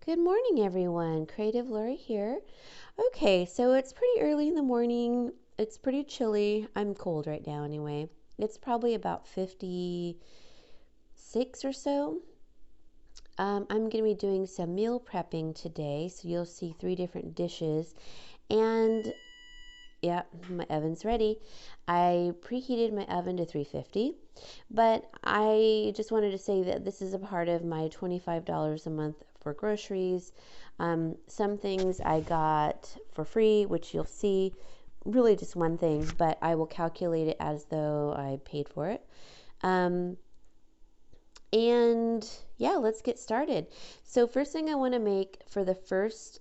Good morning, everyone. Creative Lori here. Okay, so it's pretty early in the morning. It's pretty chilly. I'm cold right now anyway. It's probably about 56 or so. I'm going to be doing some meal prepping today, so you'll see 3 different dishes. And yeah, my oven's ready. I preheated my oven to 350, but I just wanted to say that this is a part of my $25 a month for groceries. Some things I got for free, which you'll see, really just one thing, but I will calculate it as though I paid for it. And yeah, let's get started. So first thing I want to make for the first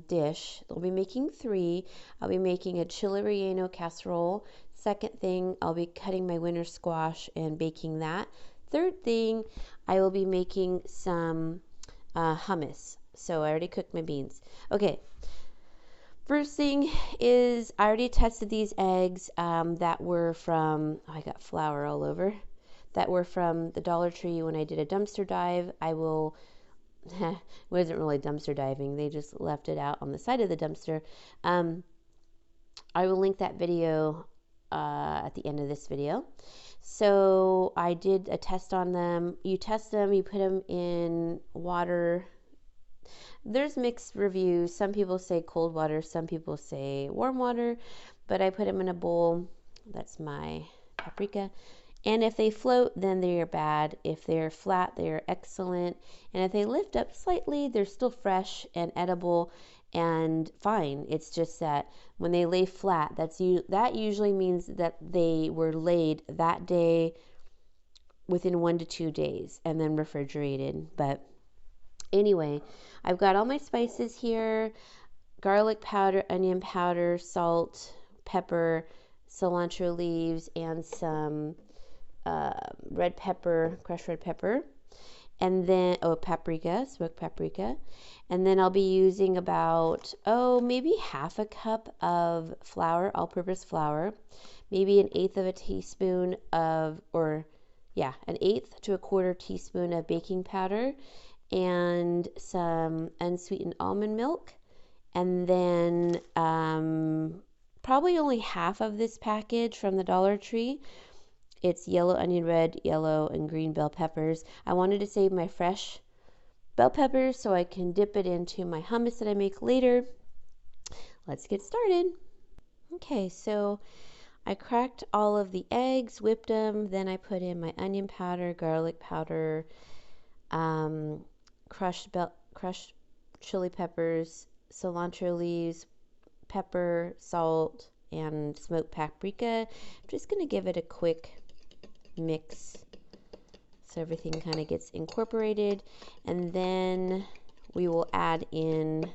dish, I'll be making 3. I'll be making a chili relleno casserole. Second thing, I'll be cutting my winter squash and baking that. Third thing, I will be making some hummus. So I already cooked my beans. Okay. First thing is I already tested these eggs that were from, I got flour all over, that were from the Dollar Tree when I did a dumpster dive. I will, it wasn't really dumpster diving. They just left it out on the side of the dumpster. I will link that video at the end of this video. So I did a test on them. You test them, you put them in water. There's mixed reviews. Some people say cold water, some people say warm water, but I put them in a bowl. That's my paprika. And if they float, then they are bad. If they're flat, they are excellent. And if they lift up slightly, they're still fresh and edible and fine. It's just that when they lay flat, that usually means that they were laid that day within 1 to 2 days and then refrigerated. But anyway, I've got all my spices here: garlic powder, onion powder, salt, pepper, cilantro leaves, and some red pepper, crushed red pepper, and then paprika, smoked paprika. And then I'll be using about maybe half a cup of flour, all-purpose flour, maybe an eighth of a teaspoon of, an eighth to a quarter teaspoon of baking powder, and some unsweetened almond milk, and then probably only half of this package from the Dollar Tree. It's yellow onion, red, yellow, and green bell peppers. I wanted to save my fresh bell peppers so I can dip it into my hummus that I make later. Let's get started. Okay, so I cracked all of the eggs, whipped them, then I put in my onion powder, garlic powder, crushed chili peppers, cilantro leaves, pepper, salt, and smoked paprika. I'm just going to give it a quick mix so everything kind of gets incorporated, and then we will add in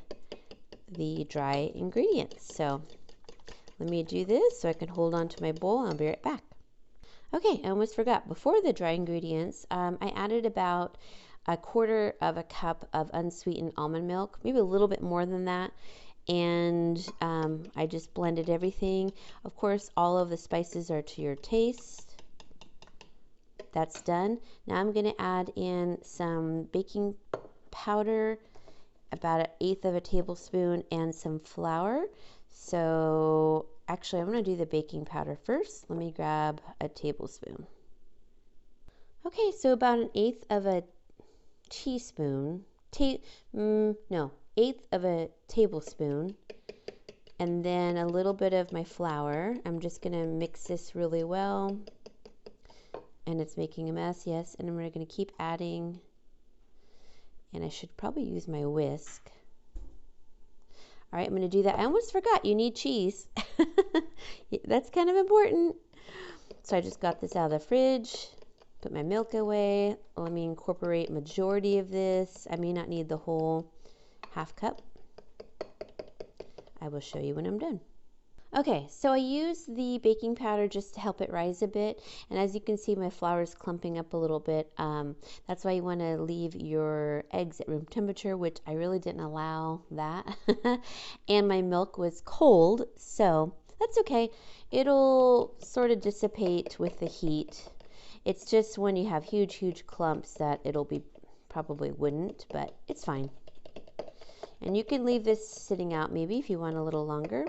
the dry ingredients. So let me do this so I can hold on to my bowl. I'll be right back. Okay, I almost forgot. Before the dry ingredients, I added about a quarter of a cup of unsweetened almond milk, maybe a little bit more than that. And I just blended everything. Of course, all of the spices are to your taste. That's done. Now I'm going to add in some baking powder, about an eighth of a tablespoon, and some flour. So actually, I'm going to do the baking powder first. Let me grab a tablespoon. Okay, so about an eighth of a teaspoon, eighth of a tablespoon, and then a little bit of my flour. I'm just going to mix this really well. And it's making a mess, yes, and we're going to keep adding, and I should probably use my whisk. All right, I'm going to do that. I almost forgot, you need cheese. That's kind of important. So I just got this out of the fridge, put my milk away. Let me incorporate majority of this. I may not need the whole half cup. I will show you when I'm done. Okay, so I use the baking powder just to help it rise a bit, and as you can see, my flour is clumping up a little bit. That's why you want to leave your eggs at room temperature, which I really didn't allow that. And my milk was cold, so that's okay. It'll sort of dissipate with the heat. It's just when you have huge clumps that it'll be, probably wouldn't, but it's fine. And you can leave this sitting out maybe if you want a little longer.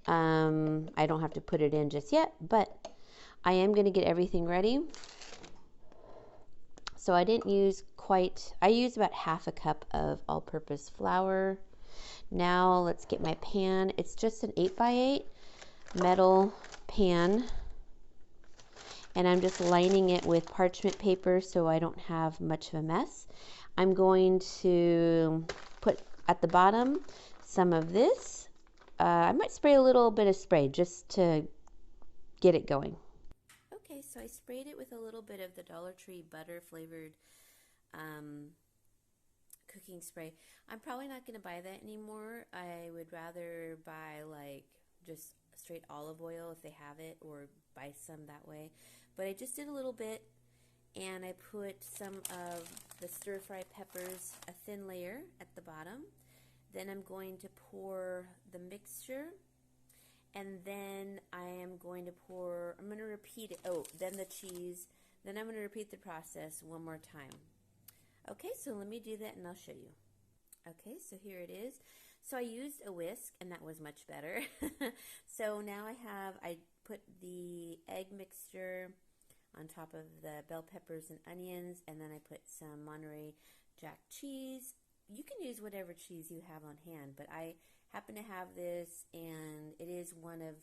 I don't have to put it in just yet, but I am going to get everything ready. So I didn't use I used about half a cup of all-purpose flour. Now let's get my pan. It's just an 8x8 metal pan. And I'm just lining it with parchment paper so I don't have much of a mess. I'm going to put at the bottom some of this. I might spray a little bit of spray just to get it going. Okay, so I sprayed it with a little bit of the Dollar Tree butter flavored cooking spray. I'm probably not going to buy that anymore. I would rather buy like just straight olive oil if they have it, or buy some that way. But I just did a little bit, and I put some of the stir-fry peppers, a thin layer at the bottom. Then I'm going to pour the mixture, and then I am going to I'm going to repeat it. Oh, then the cheese. Then I'm going to repeat the process one more time. Okay, so let me do that and I'll show you. Okay, so here it is. So I used a whisk, and that was much better. So now I put the egg mixture on top of the bell peppers and onions, and then I put some Monterey Jack cheese. You can use whatever cheese you have on hand, but I happen to have this, and it is one of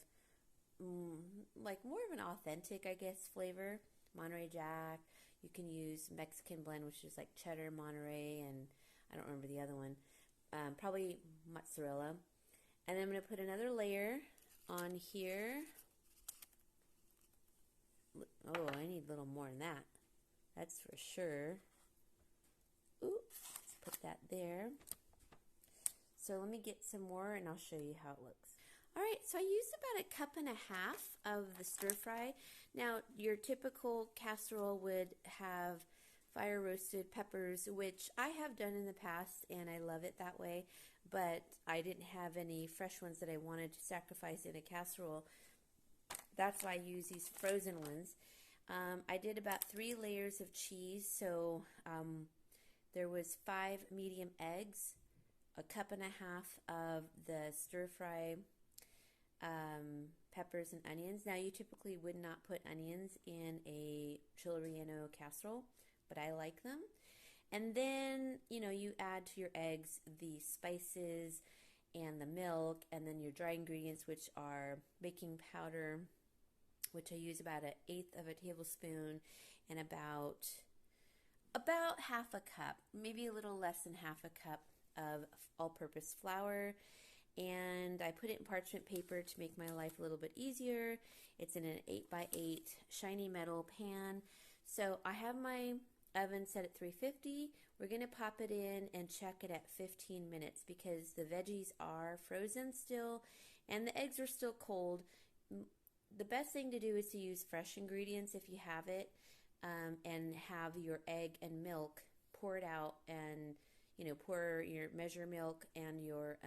like more of an authentic, I guess, flavor. Monterey Jack. You can use Mexican blend, which is like cheddar, Monterey, and I don't remember the other one. Probably mozzarella. And then I'm going to put another layer on here. Oh, I need a little more than that. That's for sure. Oops, let's put that there. So let me get some more and I'll show you how it looks. All right, so I used about 1.5 cups of the stir fry. Now, your typical casserole would have fire roasted peppers, which I have done in the past and I love it that way, but I didn't have any fresh ones that I wanted to sacrifice in a casserole. That's why I use these frozen ones. I did about 3 layers of cheese, so there was 5 medium eggs, 1.5 cups of the stir-fry peppers and onions. Now, you typically would not put onions in a chili relleno casserole, but I like them. And then, you add to your eggs the spices and the milk, and then your dry ingredients, which are baking powder, which I use about 1/8 of a tablespoon, and about 1/2 cup, maybe a little less than 1/2 cup of all-purpose flour. And I put it in parchment paper to make my life a little bit easier. It's in an 8x8 shiny metal pan. So I have my oven set at 350. We're going to pop it in and check it at 15 minutes because the veggies are frozen still and the eggs are still cold. The best thing to do is to use fresh ingredients if you have it, and have your egg and milk, pour it out, and pour your measure milk and your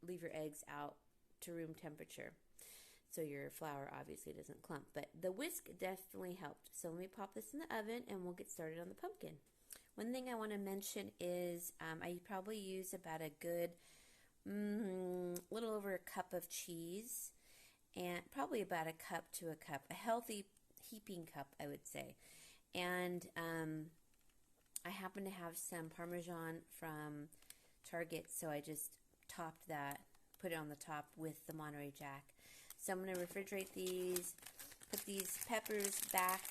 leave your eggs out to room temperature so your flour obviously doesn't clump. But the whisk definitely helped. So let me pop this in the oven and we'll get started on the pumpkin. One thing I want to mention is I probably use about a good little over 1 cup of cheese, and probably about 1 cup to 1 cup, a healthy heaping cup, I would say. And I happen to have some Parmesan from Target, so I just topped that, put it on the top with the Monterey Jack. So I'm going to refrigerate these, put these peppers back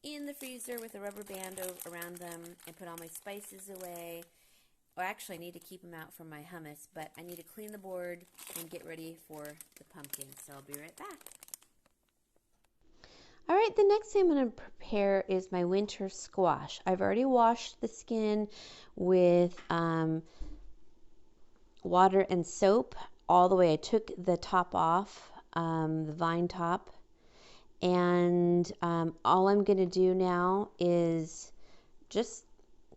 in the freezer with a rubber band around them, and put all my spices away. Well, actually, I need to keep them out for my hummus, but I need to clean the board and get ready for the pumpkin. So I'll be right back. All right, the next thing I'm going to prepare is my winter squash. I've already washed the skin with water and soap all the way. I took the top off, the vine top, and all I'm going to do now is just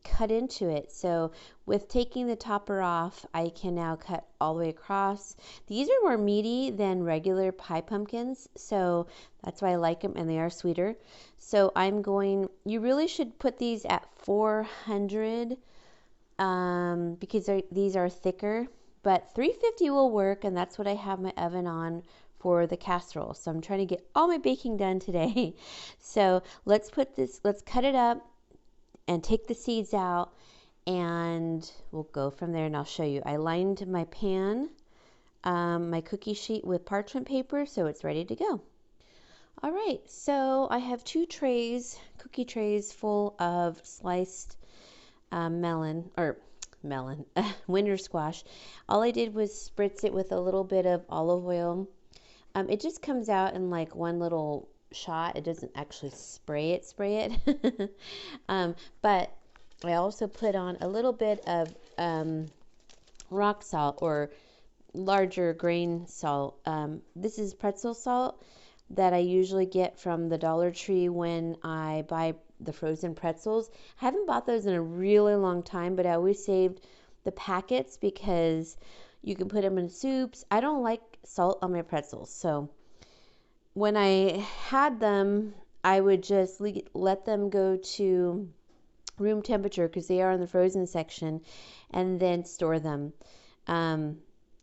cut into it. So with taking the topper off, I can now cut all the way across. These are more meaty than regular pie pumpkins, so that's why I like them, and they are sweeter. So you really should put these at 400 because these are thicker, but 350 will work, and that's what I have my oven on for the casserole. So I'm trying to get all my baking done today. So let's cut it up and take the seeds out, and we'll go from there, and I'll show you. I lined my pan, my cookie sheet with parchment paper, so it's ready to go. All right, so I have 2 cookie trays full of sliced winter squash. All I did was spritz it with a little bit of olive oil. It just comes out in like one little shot. It doesn't actually spray it. But I also put on a little bit of rock salt, or larger grain salt. This is pretzel salt that I usually get from the Dollar Tree when I buy the frozen pretzels. I haven't bought those in a really long time, but I always saved the packets because you can put them in soups. I don't like salt on my pretzels, so when I had them, I would just let them go to room temperature, because they are in the frozen section, and then store them.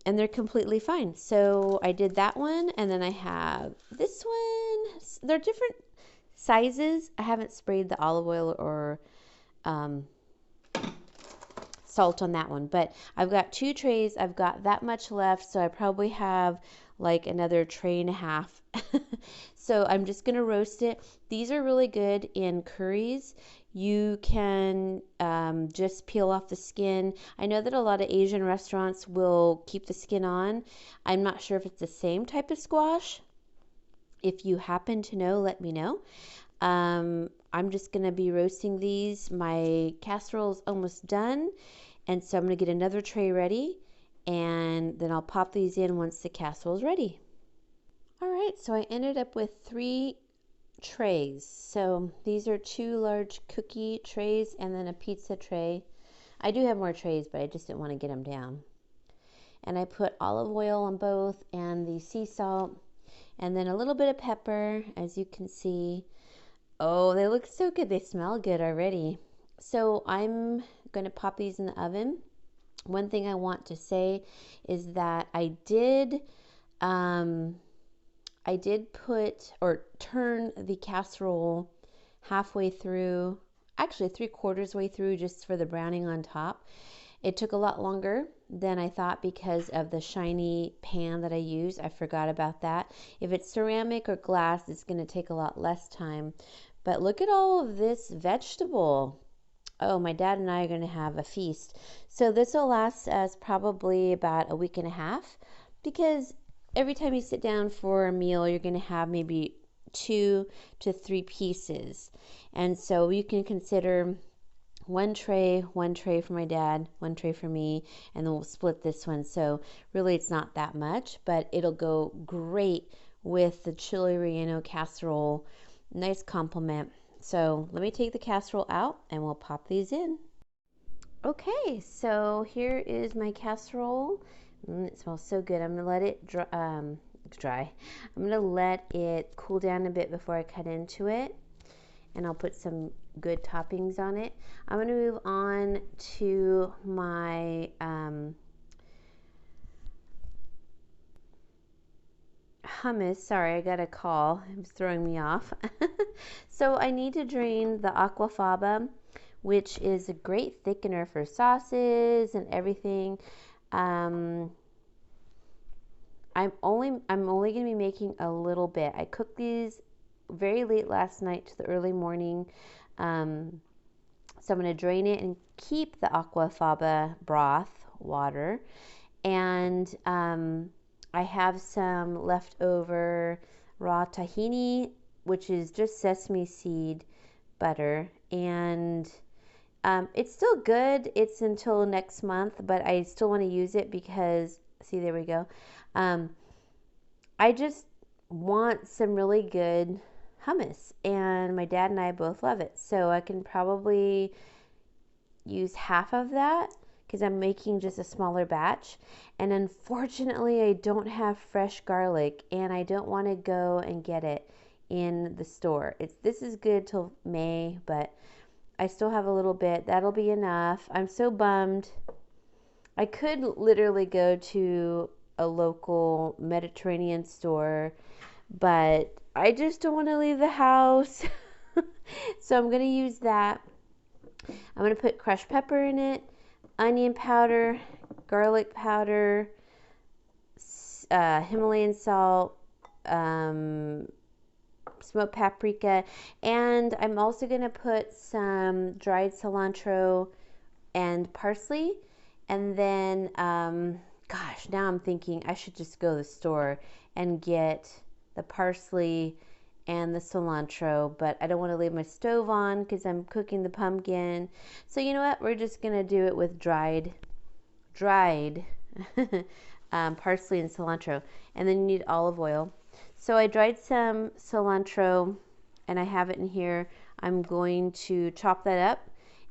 And they're completely fine. So I did that one, and then I have this one. They're different sizes. I haven't sprayed the olive oil or salt on that one, but I've got 2 trays. I've got that much left, so I probably have like another tray and a half. So I'm just gonna roast it. These are really good in curries. You can just peel off the skin. I know that a lot of Asian restaurants will keep the skin on. I'm not sure if it's the same type of squash. If you happen to know, let me know. I'm just going to be roasting these. My casserole is almost done, and so I'm going to get another tray ready, and then I'll pop these in once the casserole is ready. All right, so I ended up with 3 trays. So these are 2 large cookie trays and then a pizza tray. I do have more trays, but I just didn't want to get them down. And I put olive oil on both, and the sea salt, and then a little bit of pepper, as you can see. Oh, they look so good. They smell good already. So I'm going to pop these in the oven. One thing I want to say is that I did put or turn the casserole halfway through, actually 3/4 way through, just for the browning on top. It took a lot longer than I thought because of the shiny pan that I use. I forgot about that. If it's ceramic or glass, it's going to take a lot less time. But look at all of this vegetable. Oh, my dad and I are going to have a feast. So this will last us probably about a week and a half, because every time you sit down for a meal, you're going to have maybe 2 to 3 pieces. And so you can consider one tray for my dad, 1 tray for me, and then we'll split this one. So really it's not that much, but it'll go great with the chili relleno casserole. Nice compliment. So let me take the casserole out and we'll pop these in. Okay, so here is my casserole. It smells so good. I'm gonna let it dry. I'm gonna let it cool down a bit before I cut into it, and I'll put some good toppings on it. I'm gonna move on to my hummus. Sorry, I got a call. It was throwing me off. So I need to drain the aquafaba, which is a great thickener for sauces and everything. I'm only going to be making a little bit. I cooked these very late last night to the early morning. So I'm going to drain it and keep the aquafaba broth water. And I have some leftover raw tahini, which is just sesame seed butter. And it's still good. It's until next month, but I still want to use it because, see, there we go. I just want some really good hummus, and my dad and I both love it. So I can probably use half of that because I'm making just a smaller batch. And unfortunately, I don't have fresh garlic, and I don't want to go and get it in the store. This is good till May, but I still have a little bit. That'll be enough. I'm so bummed. I could literally go to a local Mediterranean store, but I just don't want to leave the house. So I'm going to use that. I'm going to put crushed pepper in it, onion powder, garlic powder, Himalayan salt, smoked paprika, and I'm also going to put some dried cilantro and parsley. And then, gosh, now I'm thinking I should just go to the store and get the parsley and the cilantro, but I don't want to leave my stove on because I'm cooking the pumpkin. So you know what? We're just going to do it with dried parsley and cilantro. And then you need olive oil. So I dried some cilantro and I have it in here. I'm going to chop that up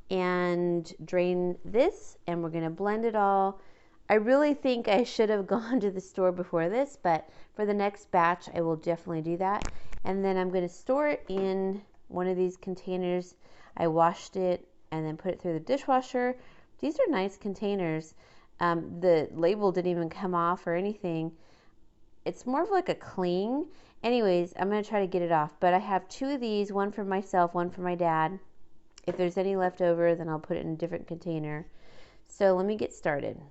and drain this, and we're going to blend it all. I really think I should have gone to the store before this, but for the next batch I will definitely do that. And then I'm going to store it in one of these containers. I washed it and then put it through the dishwasher. These are nice containers. The label didn't even come off or anything. It's more of like a cling. Anyways, I'm going to try to get it off, but I have 2 of these, one for myself, one for my dad. If there's any left over, then I'll put it in a different container. So let me get started.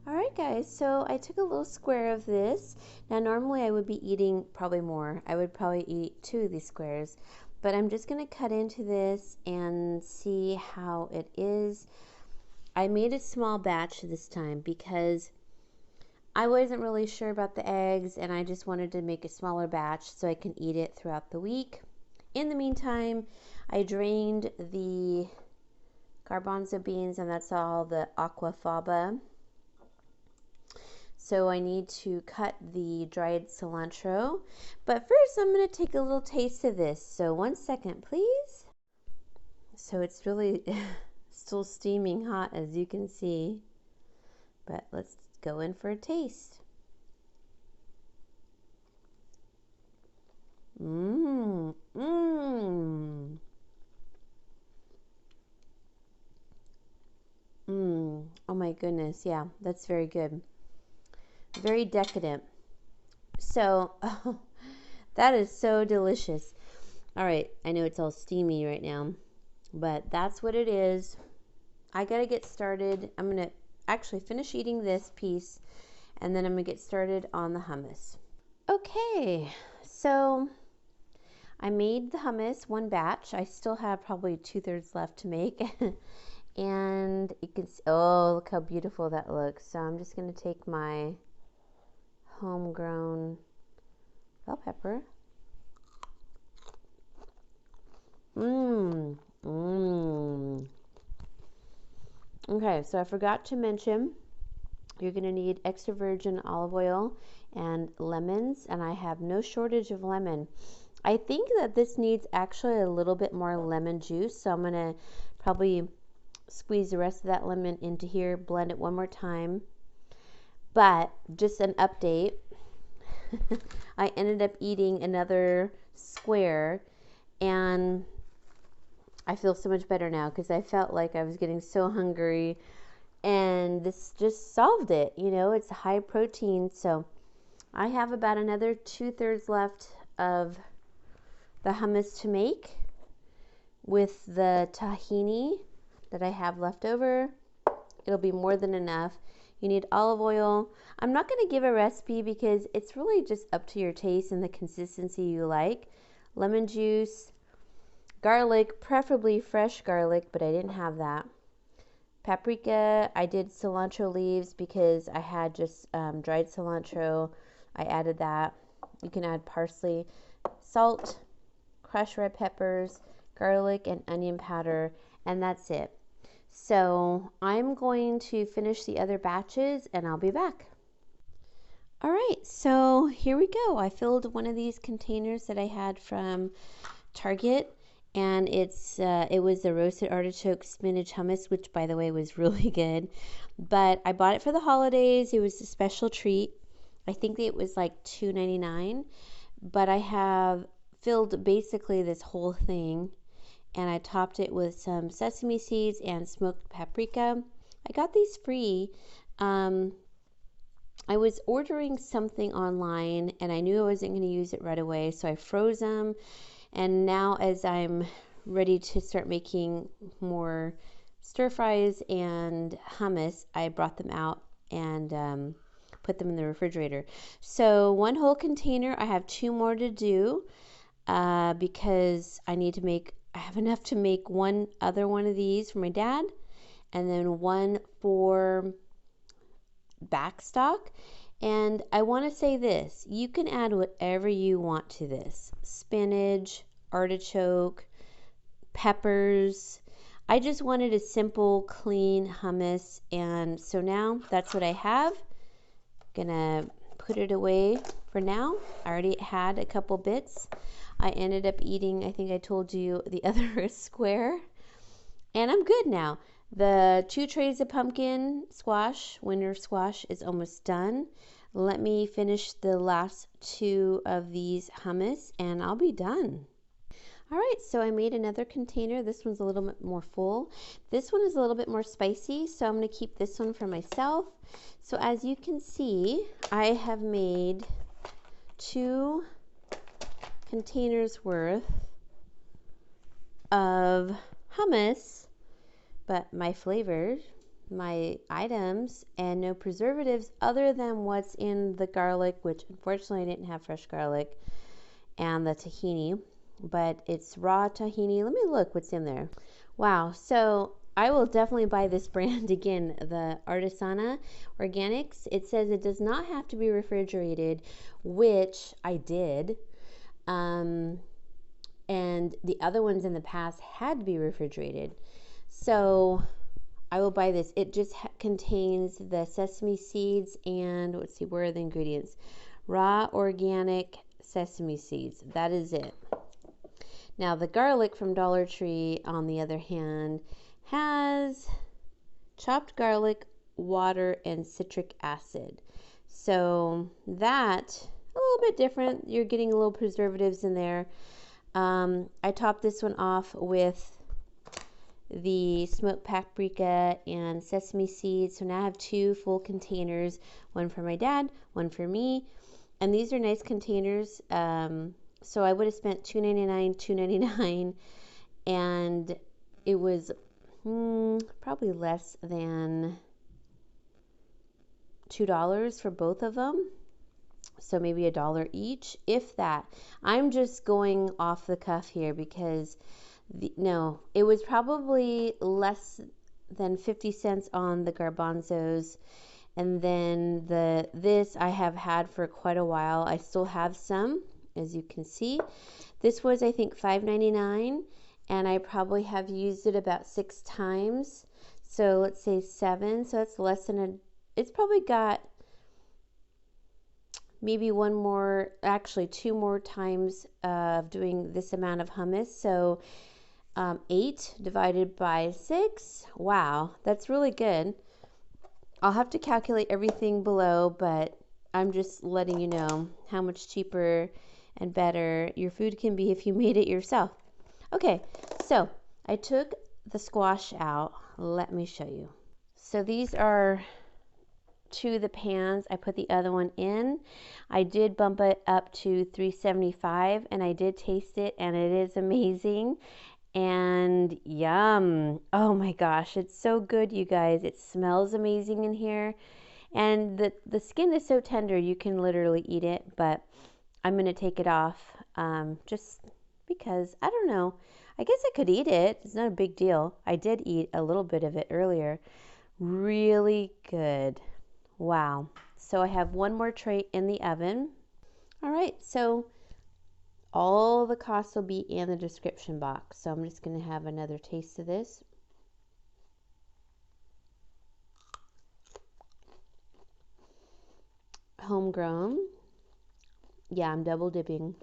Alright guys, so I took a little square of this. Now normally I would be eating probably more. I would probably eat 2 of these squares. But I'm just going to cut into this and see how it is. I made a small batch this time because I wasn't really sure about the eggs and I just wanted to make a smaller batch so I can eat it throughout the week. In the meantime, I drained the garbanzo beans, and that's all the aquafaba. So I need to cut the dried cilantro. But first I'm going to take a little taste of this. So 1 second, please. So it's really still steaming hot, as you can see. But let's go in for a taste. Oh my goodness, yeah, that's very good. Very decadent. So, that is so delicious. All right, I know it's all steamy right now, but that's what it is. I gotta get started. I'm gonna actually finish eating this piece, and then I'm gonna get started on the hummus. Okay, so I made the hummus 1 batch. I still have probably 2/3 left to make. And you can see, oh, look how beautiful that looks. So I'm just going to take my homegrown bell pepper. Okay, so I forgot to mention, you're going to need extra virgin olive oil and lemons, and I have no shortage of lemon. I think that this needs actually a little bit more lemon juice, so I'm going to probably squeeze the rest of that lemon into here, blend it one more time. But just an update, I ended up eating another square and I feel so much better now because I felt like I was getting so hungry, and this just solved it. You know, it's high protein, so I have about another 2/3 left of the hummus to make with the tahini that I have left over. It'll be more than enough. You need olive oil. I'm not going to give a recipe because it's really just up to your taste and the consistency you like. Lemon juice, garlic, preferably fresh garlic, but I didn't have that. Paprika, I did cilantro leaves because I had just dried cilantro. I added that. You can add parsley, salt, crushed red peppers, garlic, and onion powder, and that's it. So I'm going to finish the other batches and I'll be back. All right, so here we go. I filled one of these containers that I had from Target, and it was the roasted artichoke spinach hummus, which by the way was really good. But I bought it for the holidays. It was a special treat. I think it was like $2.99, but I have filled basically this whole thing. and I topped it with some sesame seeds and smoked paprika. I got these free. I was ordering something online and I knew I wasn't going to use it right away, so I froze them. And now as I'm ready to start making more stir fries and hummus, I brought them out and put them in the refrigerator. So one whole container, I have 2 more to do because I have enough to make one other one of these for my dad and then one for backstock. And I want to say this, you can add whatever you want to this: spinach, artichoke, peppers. I just wanted a simple, clean hummus, and so now that's what I have. Gonna put it away for now. I already had a couple bits. I ended up eating, I think I told you, the other square, and I'm good now. The 2 trays of pumpkin squash, winter squash, is almost done. Let me finish the last 2 of these hummus and I'll be done. All right, so I made another container. This one's a little bit more full. This one is a little bit more spicy, so I'm going to keep this one for myself. So as you can see, I have made 2 containers worth of hummus, but my flavors, my items, and no preservatives other than what's in the garlic, which unfortunately I didn't have fresh garlic, and the tahini, but it's raw tahini. Let me look what's in there. Wow, so I will definitely buy this brand again, the Artisana Organics. It says it does not have to be refrigerated, which I did. And the other ones in the past had to be refrigerated. So I will buy this. It just contains the sesame seeds and, let's see, where are the ingredients? Raw organic sesame seeds. That is it. Now the garlic from Dollar Tree, on the other hand, has chopped garlic, water, and citric acid. So that, a little bit different. You're getting a little preservatives in there. I topped this one off with the smoked paprika and sesame seeds. So now I have 2 full containers, one for my dad, one for me. And these are nice containers. So I would have spent $2.99, $2.99, and it was probably less than $2 for both of them. So maybe $1 each, if that. I'm just going off the cuff here because no, it was probably less than 50 cents on the garbanzos. And then this I have had for quite a while. I still have some, as you can see. This was, I think, $5.99, and I probably have used it about 6 times. So let's say 7. So that's less than it's probably got maybe 2 more times of doing this amount of hummus. So 8 divided by 6. Wow, that's really good. I'll have to calculate everything below, but I'm just letting you know how much cheaper and better your food can be if you made it yourself. Okay, so I took the squash out. Let me show you. So these are 2 of the pans. I put the other one in. I did bump it up to 375, and I did taste it, and it is amazing. And yum. Oh my gosh, it's so good, you guys. It smells amazing in here. And the skin is so tender, you can literally eat it, but I'm going to take it off just because, I don't know. I guess I could eat it. It's not a big deal. I did eat a little bit of it earlier. Really good. Wow. So I have 1 more tray in the oven. All right, so all the costs will be in the description box. So I'm just going to have another taste of this. Homegrown. Yeah, I'm double dipping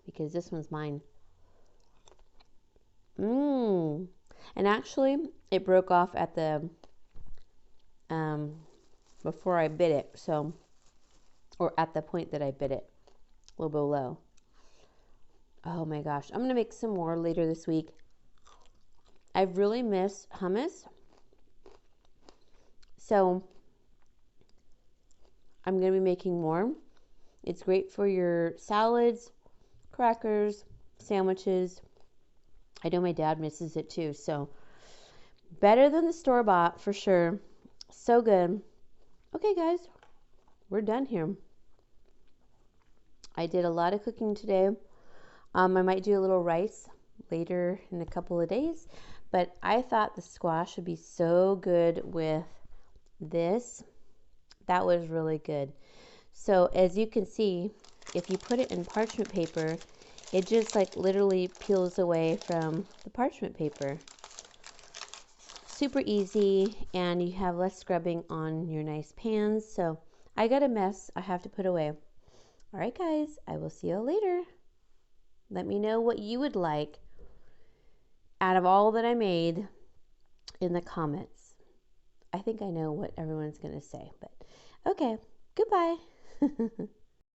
because this one's mine. And actually, it broke off at the before I bit it. So, or at the point that I bit it, a little below. Oh my gosh, I'm gonna make some more later this week. I really miss hummus. So I'm going to be making more. It's great for your salads, crackers, sandwiches. I know my dad misses it too. So better than the store-bought for sure. So good. Okay, guys, we're done here. I did a lot of cooking today. I might do a little rice later in a couple of days, but I thought the squash would be so good with this. That was really good. So as you can see, if you put it in parchment paper, it just like literally peels away from the parchment paper. Super easy, and you have less scrubbing on your nice pans. So I got a mess I have to put away. All right, guys, I will see you later. Let me know what you would like out of all that I made in the comments. I think I know what everyone's going to say, but okay, goodbye.